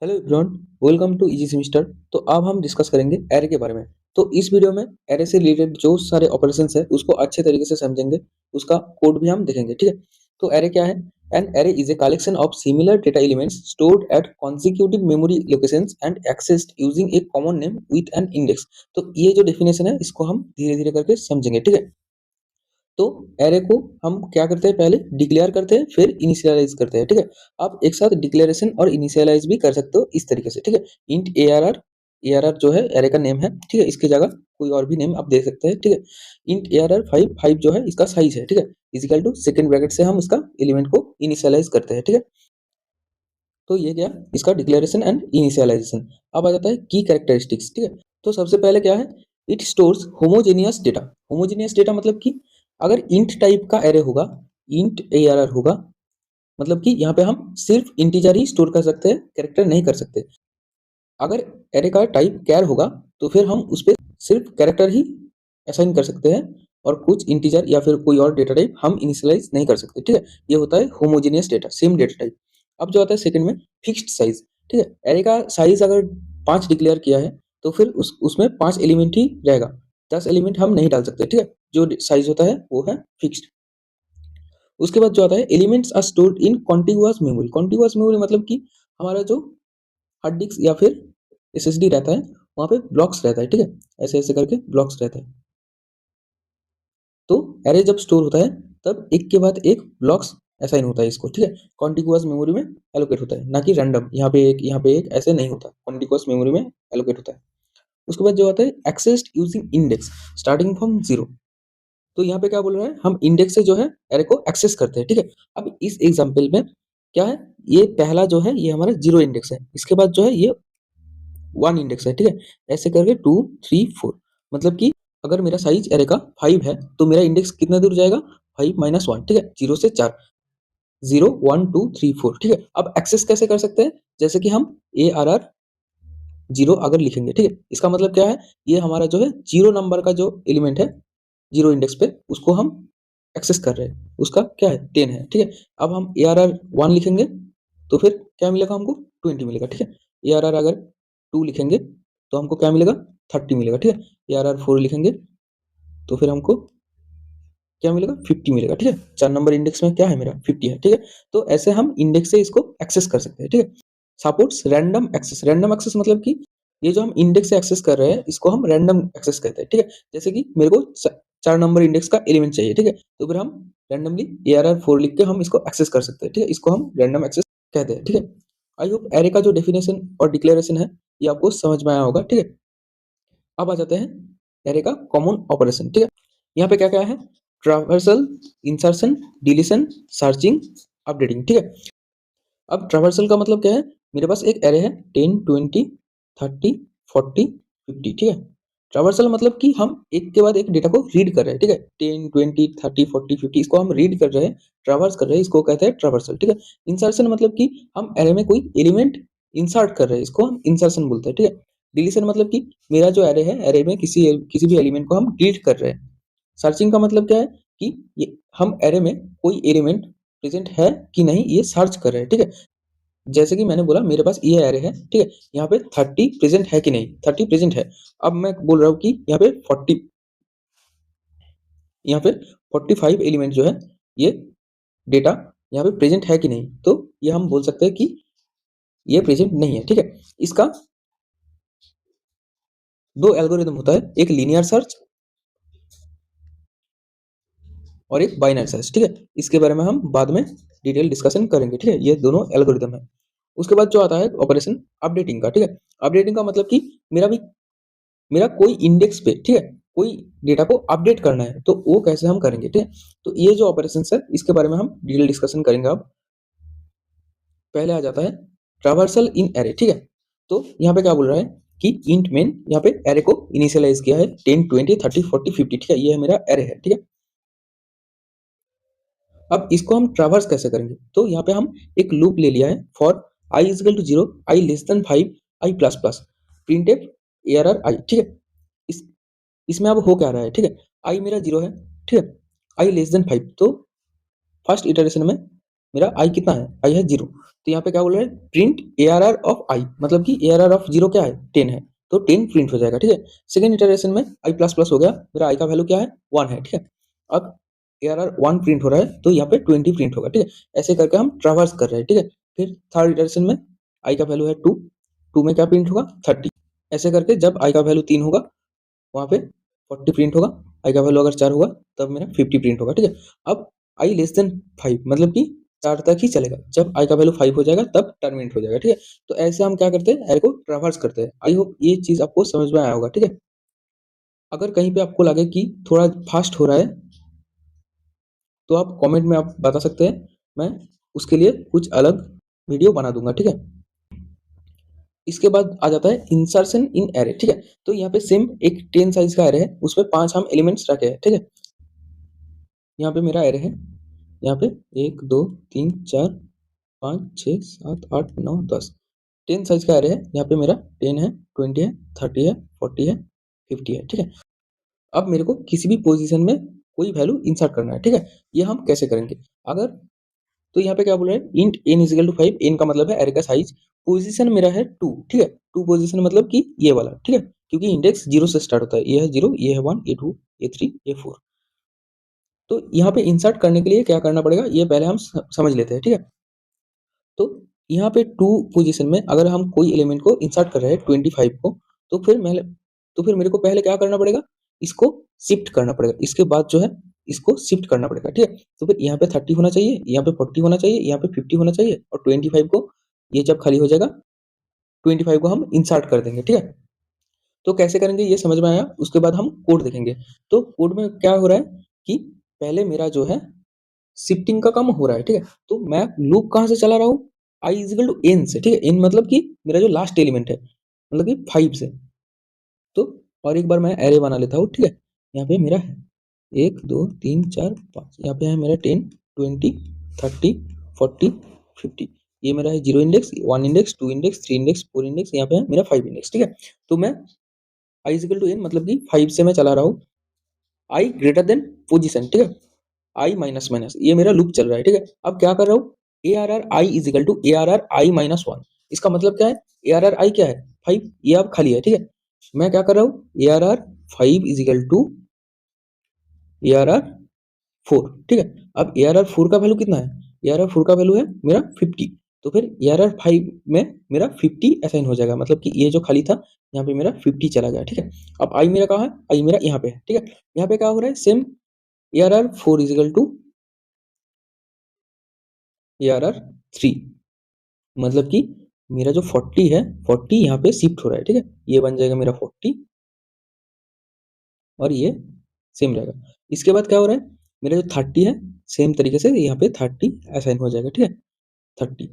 Hello everyone, welcome to easy semester. तो अब हम डिस्कस करेंगे एरे के बारे में। तो इस वीडियो में एरे से रिलेटेड जो सारे ऑपरेशंस है उसको अच्छे तरीके से समझेंगे, उसका कोड भी हम देखेंगे। ठीक है, तो एरे क्या है? An array is a collection of similar data elements stored at consecutive memory locations and accessed using A common name with an index. तो ये जो डेफिनेशन है इसको हम धीरे धीरे करके समझेंगे। ठीक है, तो एरे को हम क्या करते हैं, पहले डिक्लेयर करते हैं फिर इनिशियलाइज करते हैं। ठीक है, आप एक साथ डिक्लेरेशन और इनिशियलाइज भी कर सकते हो इस तरीके से। ठीक है, इंट ARR जो है एरे का नेम है। ठीक है, इसकी जगह कोई और भी नेम आप दे सकते हैं। ठीक है, इंट ARR 5 जो है इसका साइज है। ठीक है, इजिकल टू सेकंड ब्रैकेट से हम इसका एलिमेंट को इनिशियलाइज करते हैं। ठीक है, तो ये क्या, इसका डिक्लेरेशन एंड इनिशियलाइजेशन। अब आ जाता है की कैरेक्टरिस्टिक्स। ठीक है, तो सबसे पहले क्या है, it stores homogeneous data. Homogeneous data मतलब कि अगर इंट टाइप का एरे होगा, इंट ARR होगा, मतलब कि यहाँ पे हम सिर्फ इंटीजर ही स्टोर कर सकते हैं, कैरेक्टर नहीं कर सकते। अगर एरे का टाइप कैर होगा तो फिर हम उस पर सिर्फ कैरेक्टर ही असाइन कर सकते हैं और कुछ इंटीजर या फिर कोई और डेटा टाइप हम इनिशियलाइज नहीं कर सकते। ठीक है, ये होता है homogeneous data, same data type. अब जो आता है सेकंड में फिक्स्ड साइज। ठीक है, एरे का साइज अगर 5 डिक्लेयर किया है तो फिर उसमें 5 एलिमेंट ही रहेगा, 10 एलिमेंट हम नहीं डाल सकते। ठीक है, जो साइज होता है वो है फिक्स्ड। उसके बाद जो आता है elements are stored in contiguous memory. Contiguous memory मतलब कि हमारा जो हार्ड डिस्क या फिर SSD रहता है वहाँ पे ब्लॉक्स रहता है। ठीक है, ऐसे ऐसे करके ब्लॉक्स रहता है। तो एरे जब स्टोर होता है तब एक के बाद एक ब्लॉक्स असाइन होता है इसको। ठीक है, कॉन्टिगुअस मेमोरी में एलोकेट होता है, ना कि रैंडम यहाँ पे एक ऐसे नहीं होता, कॉन्टिगुअस मेमोरी में एलोकेट होता है। उसके बाद जो आता है accessed using index starting from zero. तो यहाँ पे क्या बोल रहा है, हम इंडेक्स से जो है एरे को एक्सेस करते हैं। ठीक है, अब इस एग्जाम्पल में क्या है, ये पहला जो है ये हमारा जीरो इंडेक्स है, इसके बाद जो है ये 1 इंडेक्स है। ठीक है, ऐसे करके 2 3 4, मतलब कि अगर मेरा साइज एरे का 5 है तो मेरा इंडेक्स कितना दूर जाएगा, 5 माइनस 1। ठीक है, 0 से 4, 0 1 2 3 4। ठीक है, अब एक्सेस कैसे कर सकते हैं, जैसे कि हम ARR 0 अगर लिखेंगे। ठीक है, इसका मतलब क्या है, ये हमारा जो है 0 नंबर का जो एलिमेंट है जीरो इंडेक्स पे उसको हम एक्सेस कर रहे हैं, उसका क्या है 10 है। ठीक है, अब हम ARR 1 लिखेंगे तो फिर क्या मिलेगा हमको, 20 मिलेगा। ठीक है, ARR अगर 2 लिखेंगे तो हमको क्या मिलेगा, 30 मिलेगा। ठीक है, ARR 4 लिखेंगे तो फिर हमको क्या मिलेगा, 50 मिलेगा। ठीक है, 4 नंबर इंडेक्स में क्या है मेरा 50 है। ठीक है, तो ऐसे हम इंडेक्स से इसको एक्सेस कर सकते हैं। ठीक है, supports random access. Random access मतलब कि ये जो हम इंडेक्स से एक्सेस कर रहे हैं इसको हम रैंडम एक्सेस कहते हैं। ठीक है, जैसे कि मेरे को 4 नंबर इंडेक्स का एलिमेंट चाहिए। ठीक है, तो फिर हम रैंडमली ARR 4 लिख के हम इसको एक्सेस कर सकते हैं। ठीक है, इसको हम रैंडम एक्सेस कहते हैं। ठीक है, आई होप एरे का जो डेफिनेशन और डिक्लेरेशन है ये आपको समझ में आया होगा। ठीक है, अब आ जाते हैं एरे का कॉमन ऑपरेशन। ठीक है, यहाँ पे क्या क्या है, traversal, insertion, deletion, searching, updating. ठीक है, अब ट्रावर्सल का मतलब क्या है, मेरे पास एक एरे है 10 20 30 40 50। ठीक है, ट्रावर्सल मतलब कि हम एक के बाद एक डेटा को रीड कर रहे हैं। ठीक है, 10 20 30 40 50 इसको हम रीड कर रहे हैं, ट्रावर्स कर रहे हैं, इसको कहते हैं ट्रावर्सल। ठीक है, इंसर्शन मतलब कि हम एरे में कोई एलिमेंट इंसर्ट कर रहे हैं, इसको हम इंसर्शन बोलते हैं। ठीक है, डिलीशन मतलब कि मेरा जो एरे है, एरे में किसी भी एलिमेंट को हम डिलीट कर रहे हैं। सर्चिंग का मतलब क्या है कि ये हम एरे में कोई एलिमेंट प्रेजेंट है कि नहीं ये सर्च कर रहे हैं। ठीक है, जैसे कि मैंने बोला मेरे पास ये एरे है। ठीक है, यहाँ पे 30 प्रेजेंट है कि नहीं, 30 प्रेजेंट है। अब मैं बोल रहा हूँ कि यहाँ पे 40, यहाँ पे 45 एलिमेंट जो है ये डेटा यहाँ पे प्रेजेंट है कि नहीं, तो ये हम बोल सकते हैं कि ये प्रेजेंट नहीं है। ठीक है, इसका दो एल्गोरिदम होता है, एक लीनियर सर्च और एक बाइनरी सर्च। ठीक है, इसके बारे में हम बाद में डिटेल डिस्कशन करेंगे। ठीक है, ये दोनों एल्गोरिदम है। उसके बाद जो आता है ऑपरेशन अपडेटिंग का। ठीक है, अपडेटिंग का मतलब कि मेरा कोई इंडेक्स पे, ठीक है, कोई डेटा को अपडेट करना है तो वो कैसे हम करेंगे। ठीक है, तो ये जो ऑपरेशन है इसके बारे में हम डिटेल डिस्कशन करेंगे। अब पहले आ जाता है ट्रावर्सल इन एरे। ठीक है, तो यहाँ पे क्या बोल रहा है कि इंट मेन यहाँ पे एरे को इनिशियलाइज किया है 10 20 30 40 50। ठीक है, ये है मेरा एरे है। ठीक है, अब इसको हम ट्रावर्स कैसे करेंगे, तो यहाँ पे हम एक लूप ले लिया है, for I is equal to 0, I less than 5, I plus plus, printf ARR I. ठीक है, इस इसमें अब हो क्या रहा है, ठीक है, आई मेरा 0 है। ठीक है, आई लेस देन 5, तो फर्स्ट इटरेशन में मेरा आई कितना है, आई है 0। तो यहाँ पे क्या बोल रहा है, प्रिंट ARR ऑफ आई, मतलब कि ARR ऑफ 0 क्या है, 10 है, तो 10 प्रिंट हो जाएगा। ठीक है, सेकंड इटरेशन में आई प्लस प्लस हो गया, मेरा आई का वैल्यू क्या है, 1 है। ठीक है, अब ARR 1 प्रिंट हो रहा है, तो यहाँ पे 20 प्रिंट होगा। ठीक है, ऐसे करके हम ट्रावर्स कर रहे हैं। ठीक है, फिर थर्ड इटरेशन में आई का वैल्यू है 2, 2 में क्या प्रिंट होगा, 30। ऐसे करके जब आई का वैल्यू 3 होगा, वहाँ पे 40 प्रिंट होगा। आई का वैल्यू अगर 4 होगा, तब मेरा 50 प्रिंट होगा। ठीक है, अब आई लेस देन 5, मतलब कि 4 तक ही चलेगा। जब आई का वैल्यू 5 हो जाएगा, तब टर्मिनेट हो जाएगा। ठीक है, तो ऐसे हम क्या करते हैं, एरे को ट्रैवर्स करते हैं। आई होप ये चीज़ आपको समझ में आया होगा। ठीक है, अगर कहीं पे आपको लगे कि थोड़ा फास्ट हो रहा है, तो आप कमेंट में आप बता सकते हैं, मैं उसके लिए कुछ अलग वीडियो बना दूंगा। ठीक है, इसके बाद आ जाता है इंसर्शन इन एरे। ठीक है, तो यहाँ पे सेम एक 10 साइज का एरे है, उसमें 5 हम एलिमेंट्स रखे हैं। ठीक है, यहाँ पे मेरा एरे है, यहाँ पे 1 2 3 4 5 6 7 8 9 10, 10 साइज का एरे है। यहाँ पे मेरा 10 है, 20 है, 30 है, 40 है, 50 है। ठीक है, अब मेरे को किसी भी पोजीशन में कोई वैल्यू इंसर्ट करना है। ठीक है, ये हम कैसे करेंगे, अगर तो यहाँ पे क्या बोल रहा है, int n is equal to 5, n का मतलब है एरे का साइज, पोजीशन मेरा है 2। ठीक है, 2 पोजीशन मतलब कि ये वाला। ठीक है, क्योंकि इंडेक्स 0 से स्टार्ट होता है, ये है 0, ये है 1, ये 2, ये 3, ये 4। तो यहाँ पे इंसर्ट करने के लिए क्या करना पड़ेगा, ये पहले हम समझ लेते हैं। ठीक है, तो यहाँ पे 2 पोजीशन में अगर हम कोई एलिमेंट को इंसर्ट कर रहे हैं 25 को, तो फिर मेरे को पहले क्या करना पड़ेगा, इसको शिफ्ट करना पड़ेगा। इसके बाद जो है इसको शिफ्ट करना पड़ेगा। ठीक है, तो फिर यहाँ पे 30 होना चाहिए, यहाँ पे 40 होना चाहिए, यहाँ पे 50 होना चाहिए, और 25 को, ये जब खाली हो जाएगा 25 को हम इंसर्ट कर देंगे। ठीक है, तो कैसे करेंगे ये समझ में आया। उसके बाद हम कोड देखेंगे। तो कोड में क्या हो रहा है कि पहले मेरा जो है शिफ्टिंग का काम हो रहा है। ठीक है, तो मैं लूप कहाँ से चला रहा हूँ, आई इजिकल टू एन से। ठीक है, एन मतलब कि मेरा जो लास्ट एलिमेंट है, मतलब कि 5 से। तो और एक बार मैं एरे बना लेता हूँ। ठीक है, यहाँ पे मेरा है 1 2 3 4 5, यहाँ पे है मेरा 10 20 30 40 50। ये मेरा है 0 index, 1 index, 2 index, 3 index, 4 index, यहाँ पे है मेरा 5 इंडेक्स। ठीक है, तो मैं आई इजिकल टू एन मतलब कि 5 से मैं चला रहा हूँ, आई ग्रेटर देन पोजिशन। ठीक है, आई माइनस माइनस, ये मेरा लूप चल रहा है। ठीक है, अब क्या कर रहा हूँ, A R R I is equal to A R R I minus 1। इसका मतलब क्या है, ए आर आर आई क्या है, 5, ये अब खाली है। ठीक है, मैं क्या कर रहा हूँ, A R R 5 is equal to A R R 4। ठीक है, अब ए आर आर 4 का वैल्यू कितना है, ए आर आर 4 का वैल्यू है मेरा 50। तो फिर ए आर आर 5 में मेरा 50 असाइन हो जाएगा, मतलब कि ये जो खाली था यहाँ पे मेरा 50 चला गया। ठीक है, अब आई मेरा कहाँ है, आई मेरा यहाँ पे है। ठीक है, यहाँ पे क्या हो रहा है, same A R R 4 is equal to A R R 3, मतलब कि मेरा जो 40 है, 40 यहाँ पे शिफ्ट हो रहा है। ठीक है, ये बन जाएगा मेरा 40, और ये सेम रहेगा। इसके बाद क्या हो रहा है, मेरा जो 30 है, सेम तरीके से यहाँ पे 30 असाइन हो जाएगा। ठीक है, 30।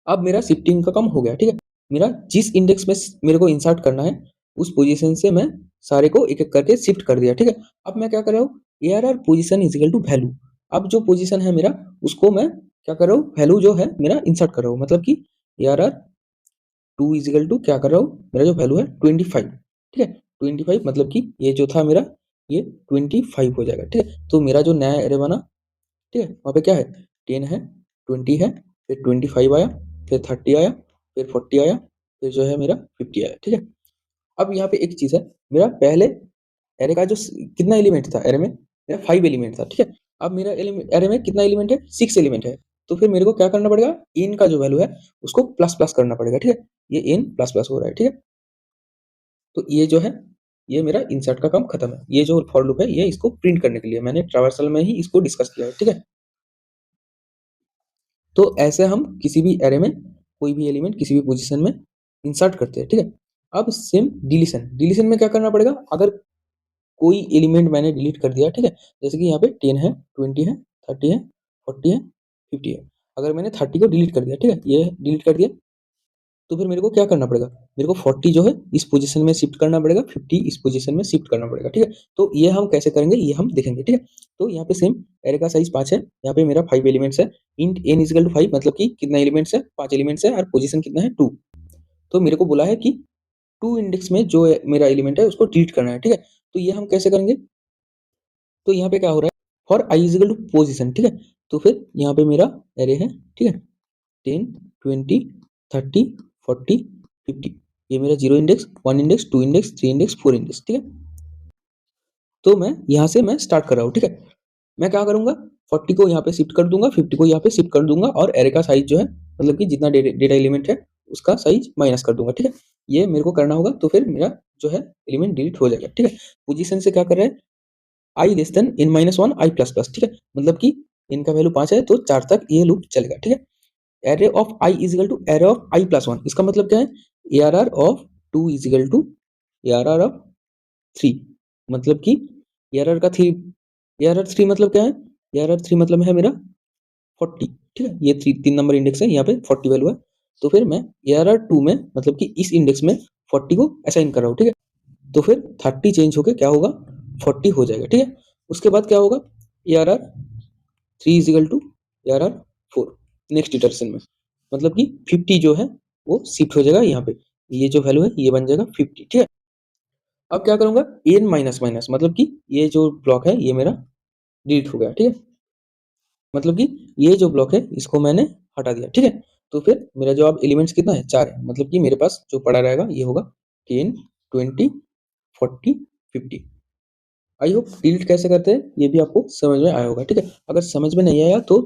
अब मेरा शिफ्टिंग का काम हो गया। ठीक है, मेरा जिस इंडेक्स में मेरे को इंसर्ट करना है, उस पोजीशन से मैं सारे को एक एक करके शिफ्ट कर दिया। ठीक है, अब मैं क्या कर रहा हूँ, A R R position is equal to value. अब जो पोजीशन है मेरा, उसको मैं क्या कर रहा हूँ, वैल्यू जो है मेरा इंसर्ट कर रहा हूँ, मतलब कि A R R 2 is equal to क्या कर रहा हूँ, मेरा जो वैल्यू है 25। ठीक है, 25 मतलब कि ये जो था मेरा, ये 25 हो जाएगा। ठीक है, तो मेरा जो नया एरे बना, ठीक है, वहाँ पे क्या है, 10 है, 20 है, फिर 25 आया, फिर 30 आया, फिर 40 आया, फिर जो है मेरा 50 आया। ठीक है, अब यहाँ पे एक चीज़ है, मेरा पहले एरे का जो कितना एलिमेंट था एरे में, मेरा 5 एलिमेंट था। ठीक है, अब मेरा एरे में कितना एलिमेंट है, 6 एलिमेंट है। तो फिर मेरे को क्या करना पड़ेगा, इन का जो वैल्यू है उसको प्लस प्लस करना पड़ेगा। ठीक है, ये इन प्लस प्लस हो रहा है। ठीक है, तो ये जो है, ये मेरा इंसर्ट का काम खत्म है। ये जो फॉर लूप है, ये इसको प्रिंट करने के लिए मैंने ट्रावर्सल में ही इसको डिस्कस किया है। ठीक है, तो ऐसे हम किसी भी एरे में कोई भी एलिमेंट किसी भी पोजीशन में इंसर्ट करते हैं। ठीक है, अब सेम डिलीशन, डिलीशन में क्या करना पड़ेगा, अगर कोई एलिमेंट मैंने डिलीट कर दिया, ठीक है, जैसे कि यहाँ पे 10 है, 20 है, 30 है, 40 है, 50 है, अगर मैंने 30 को डिलीट कर दिया, ठीक है, ये डिलीट कर दिया, तो फिर मेरे को क्या करना पड़ेगा, मेरे को 40 जो है इस पोजीशन में शिफ्ट करना पड़ेगा, 50 इस पोजीशन में शिफ्ट करना पड़ेगा। ठीक है, तो ये हम कैसे करेंगे, ये हम देखेंगे। ठीक है, तो यहाँ पे सेम एरे का साइज 5 है, यहाँ पे मेरा 5 एलिमेंट्स है, इंट n इजिकल टू 5, मतलब कि कितना एलिमेंट्स है, 5 एलिमेंट्स है, और पोजीशन कितना है, 2। तो मेरे को बोला है कि 2 इंडेक्स में जो मेरा एलिमेंट है उसको डिलीट करना है। ठीक है, तो ये हम कैसे करेंगे, तो यहाँ पे क्या हो रहा है, और i is equal to position, ठीक है। तो फिर यहाँ पे मेरा एरे है, ठीक है, 10, 20, 30, 40, 50। ये मेरा 0 index, 1 index, 2 index, 3 index, 4 index, ठीक है। तो मैं यहाँ से मैं स्टार्ट कर रहा हूँ, ठीक है। मैं क्या करूंगा, 40 को यहाँ पे शिफ्ट कर दूंगा, 50 को यहाँ पे शिफ्ट कर दूंगा, और एरे का साइज जो है, मतलब कि जितना डेटा एलिमेंट है उसका साइज माइनस कर दूंगा, ठीक है। ये मेरे को करना होगा, तो फिर मेरा जो है एलिमेंट डिलीट हो जाएगा, ठीक है। पोजीशन से क्या कर रहे हैं, आई less then in minus one I plus plus, ठीक है। मतलब कि इनका वैल्यू 5 है तो 4 तक ये लूप चलेगा, ठीक है। Array of I is equal to array of I plus one, इसका मतलब क्या है, A R of 2 is equal to A R of 3, मतलब कि ए आर का 3, ए आर 3 मतलब क्या है, ए आर 3 मतलब है मेरा 40, ठीक है। ये 3 नंबर इंडेक्स है, यहाँ पे 40 वैल्यू है। तो फिर मैं ए आर 2 में, मतलब कि इस इंडेक्स में 40 को असाइन कर रहा हूँ, ठीक है। तो फिर 30 चेंज होकर क्या होगा, 40 हो जाएगा, ठीक है। उसके बाद क्या होगा, A R 3 is equal to A R 4 next iteration में, मतलब कि 50 जो है वो शिफ्ट हो जाएगा यहाँ पे, ये जो वैल्यू है ये बन जाएगा 50, ठीक है। अब क्या करूंगा, एन माइनस माइनस, मतलब कि ये जो ब्लॉक है ये मेरा डिलीट हो गया, ठीक है। मतलब कि ये जो ब्लॉक है इसको मैंने हटा दिया, ठीक है। तो फिर मेरा जो अब एलिमेंट्स कितना है, 4 है, मतलब कि मेरे पास जो पड़ा रहेगा ये होगा 10, 20, 40, 50। आई होप डिलीट कैसे करते हैं ये भी आपको समझ में आया होगा, ठीक है। अगर समझ में नहीं आया तो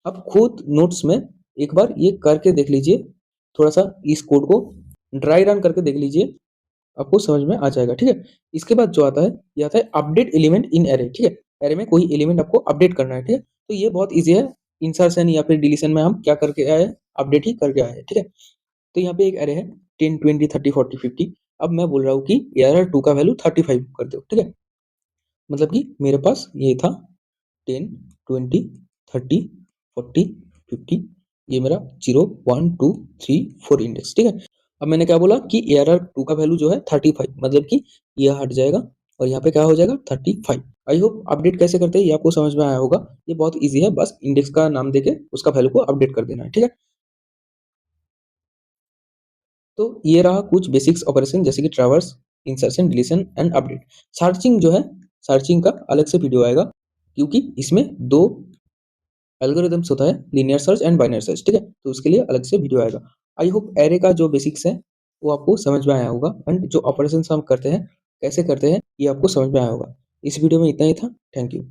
आप खुद नोट्स में एक बार ये करके देख लीजिए, थोड़ा सा इस कोड को ड्राई रन करके देख लीजिए, आपको समझ में आ जाएगा, ठीक है। इसके बाद जो आता है ये आता है अपडेट एलिमेंट इन एरे, ठीक है। एरे में कोई एलिमेंट आपको अपडेट करना है, ठीक है। तो ये बहुत ईजी है, इंसर्शन या फिर डिलीशन में हम क्या करके आए, अपडेट ही करके आए हैं, ठीक है। तो यहाँ पे एक एरे है 10, 20, 30, 40, 50। अब मैं बोल रहा हूँ कि एरर 2 का वैल्यू 35 कर दो, ठीक है। मतलब कि मेरे पास ये था 10, 20, 30, 40, 50, ये मेरा 0, 1, 2, 3, 4 इंडेक्स, ठीक है। अब मैंने क्या बोला कि एरर 2 का वैल्यू जो है 35, मतलब कि ये हट जाएगा और यहाँ पे क्या हो जाएगा 35। आई होप अपडेट कैसे करते हैं ये आपको समझ में आया होगा। ये बहुत इजी है, बस इंडेक्स का नाम देके उसका वैल्यू को अपडेट कर देना है, ठीक है। तो ये रहा कुछ बेसिक्स ऑपरेशन, जैसे कि traverse, insertion, deletion and update. Searching जो है, सर्चिंग का अलग से वीडियो आएगा, क्योंकि इसमें दो एल्गोरिथम्स होता है, linear search and binary search, ठीक है। तो उसके लिए अलग से वीडियो आएगा। आई होप एरे का जो बेसिक्स है वो आपको समझ में आया होगा, एंड जो ऑपरेशन हम करते हैं कैसे करते हैं ये आपको समझ में आया होगा। इस वीडियो में इतना ही था, थैंक यू।